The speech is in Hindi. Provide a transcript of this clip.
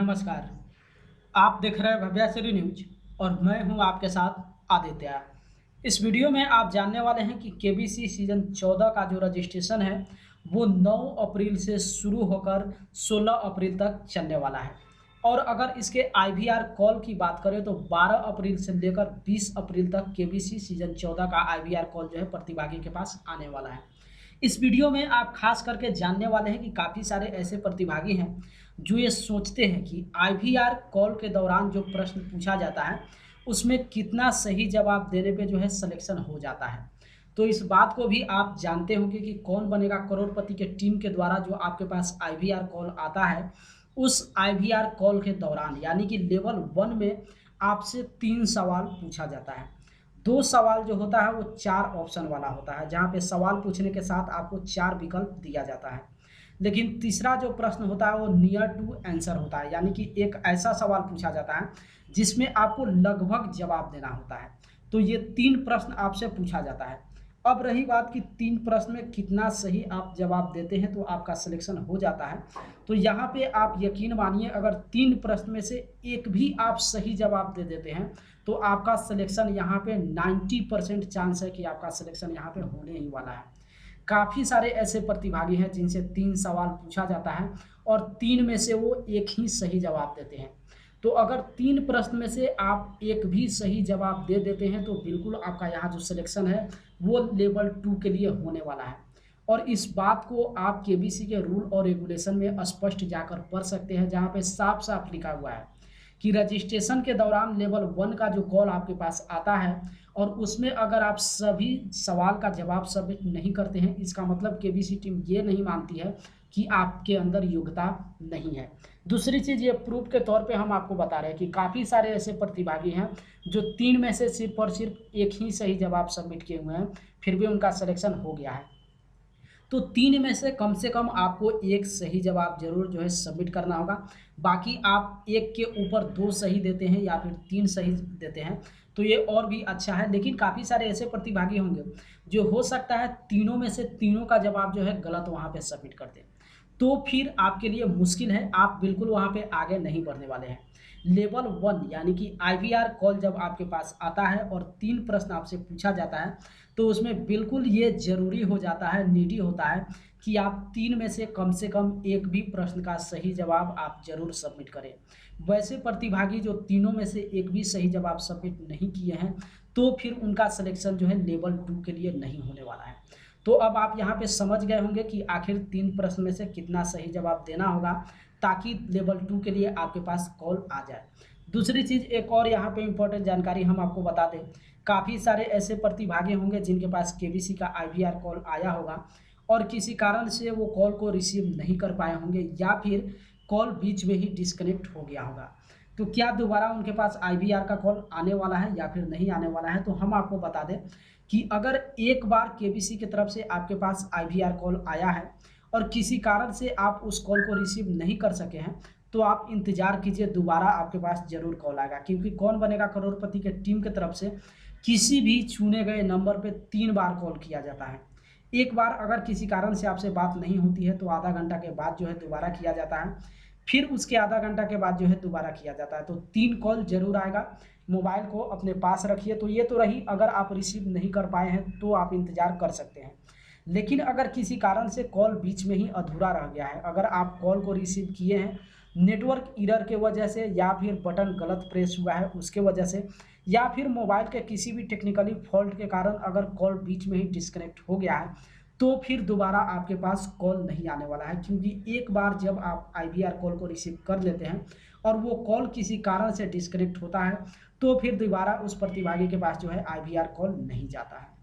नमस्कार। आप देख रहे हैं भव्याश्री न्यूज और मैं हूं आपके साथ आदित्य। इस वीडियो में आप जानने वाले हैं कि केबीसी सीजन 14 का जो रजिस्ट्रेशन है वो 9 अप्रैल से शुरू होकर 16 अप्रैल तक चलने वाला है। और अगर इसके आईवीआर कॉल की बात करें तो 12 अप्रैल से लेकर 20 अप्रैल तक केबीसी सीजन 14 का आईवीआर कॉल जो है प्रतिभागी के पास आने वाला है। इस वीडियो में आप खास करके जानने वाले हैं कि काफ़ी सारे ऐसे प्रतिभागी हैं जो ये सोचते हैं कि आईवीआर कॉल के दौरान जो प्रश्न पूछा जाता है उसमें कितना सही जवाब देने पे जो है सिलेक्शन हो जाता है। तो इस बात को भी आप जानते होंगे कि कौन बनेगा करोड़पति के टीम के द्वारा जो आपके पास आईवीआर कॉल आता है, उस आईवीआर कॉल के दौरान यानी कि लेवल 1 में आपसे 3 सवाल पूछा जाता है। 2 सवाल जो होता है वो 4 ऑप्शन वाला होता है, जहाँ पे सवाल पूछने के साथ आपको 4 विकल्प दिया जाता है। लेकिन तीसरा जो प्रश्न होता है वो नियर टू आंसर होता है, यानी कि एक ऐसा सवाल पूछा जाता है जिसमें आपको लगभग जवाब देना होता है। तो ये 3 प्रश्न आपसे पूछा जाता है। अब रही बात कि 3 प्रश्न में कितना सही आप जवाब देते हैं तो आपका सिलेक्शन हो जाता है। तो यहाँ पे आप यकीन मानिए, अगर 3 प्रश्न में से एक भी आप सही जवाब दे देते हैं तो आपका सिलेक्शन यहाँ पे 90% चांस है कि आपका सिलेक्शन यहाँ पे होने ही वाला है। काफ़ी सारे ऐसे प्रतिभागी हैं जिनसे 3 सवाल पूछा जाता है और 3 में से वो एक ही सही जवाब देते हैं। तो अगर 3 प्रश्न में से आप एक भी सही जवाब दे देते हैं तो बिल्कुल आपका यहाँ जो सिलेक्शन है वो लेवल 2 के लिए होने वाला है। और इस बात को आप केबीसी के रूल और रेगुलेशन में स्पष्ट जाकर पढ़ सकते हैं, जहाँ पे साफ साफ लिखा हुआ है कि रजिस्ट्रेशन के दौरान लेवल 1 का जो कॉल आपके पास आता है और उसमें अगर आप सभी सवाल का जवाब सबमिट नहीं करते हैं, इसका मतलब केबीसी टीम ये नहीं मानती है कि आपके अंदर योग्यता नहीं है। दूसरी चीज़, ये प्रूफ के तौर पे हम आपको बता रहे हैं कि काफ़ी सारे ऐसे प्रतिभागी हैं जो 3 में से सिर्फ और सिर्फ एक ही सही जवाब सबमिट किए हुए हैं, फिर भी उनका सिलेक्शन हो गया है। तो 3 में से कम आपको एक सही जवाब ज़रूर जो है सबमिट करना होगा। बाकी आप एक के ऊपर 2 सही देते हैं या फिर 3 सही देते हैं तो ये और भी अच्छा है। लेकिन काफ़ी सारे ऐसे प्रतिभागी होंगे जो हो सकता है तीनों में से तीनों का जवाब जो है गलत वहाँ पे सबमिट कर दें। तो फिर आपके लिए मुश्किल है, आप बिल्कुल वहाँ पे आगे नहीं बढ़ने वाले हैं। लेवल 1 यानी कि आईवीआर कॉल जब आपके पास आता है और 3 प्रश्न आपसे पूछा जाता है तो उसमें बिल्कुल ये ज़रूरी हो जाता है, नीडी होता है कि आप 3 में से कम एक भी प्रश्न का सही जवाब आप ज़रूर सबमिट करें। वैसे प्रतिभागी जो तीनों में से एक भी सही जवाब सबमिट नहीं किए हैं तो फिर उनका सिलेक्शन जो है लेवल 2 के लिए नहीं होने वाला है। तो अब आप यहाँ पे समझ गए होंगे कि आखिर 3 प्रश्न में से कितना सही जवाब देना होगा ताकि लेवल 2 के लिए आपके पास कॉल आ जाए। दूसरी चीज़, एक और यहाँ पे इम्पोर्टेंट जानकारी हम आपको बता दें, काफ़ी सारे ऐसे प्रतिभागी होंगे जिनके पास केबीसी का आईवीआर कॉल आया होगा और किसी कारण से वो कॉल को रिसीव नहीं कर पाए होंगे या फिर कॉल बीच में ही डिस्कनेक्ट हो गया होगा। तो क्या दोबारा उनके पास आईवीआर का कॉल आने वाला है या फिर नहीं आने वाला है? तो हम आपको बता दें कि अगर एक बार केबीसी की तरफ से आपके पास आईवीआर कॉल आया है और किसी कारण से आप उस कॉल को रिसीव नहीं कर सके हैं तो आप इंतज़ार कीजिए, दोबारा आपके पास ज़रूर कॉल आएगा। क्योंकि कौन बनेगा करोड़पति के टीम की तरफ से किसी भी चुने गए नंबर पे 3 बार कॉल किया जाता है। एक बार अगर किसी कारण से आपसे बात नहीं होती है तो आधा घंटा के बाद जो है दोबारा किया जाता है, फिर उसके आधा घंटा के बाद जो है दोबारा किया जाता है। तो 3 कॉल ज़रूर आएगा। मोबाइल को अपने पास रखिए। तो ये तो रही, अगर आप रिसीव नहीं कर पाए हैं तो आप इंतज़ार कर सकते हैं। लेकिन अगर किसी कारण से कॉल बीच में ही अधूरा रह गया है, अगर आप कॉल को रिसीव किए हैं नेटवर्क एरर के वजह से या फिर बटन गलत प्रेस हुआ है उसके वजह से या फिर मोबाइल के किसी भी टेक्निकली फॉल्ट के कारण अगर कॉल बीच में ही डिस्कनेक्ट हो गया है तो फिर दोबारा आपके पास कॉल नहीं आने वाला है। क्योंकि एक बार जब आप आईवीआर कॉल को रिसीव कर लेते हैं और वो कॉल किसी कारण से डिस्कनेक्ट होता है तो फिर दोबारा उस प्रतिभागी के पास जो है आईवीआर कॉल नहीं जाता है।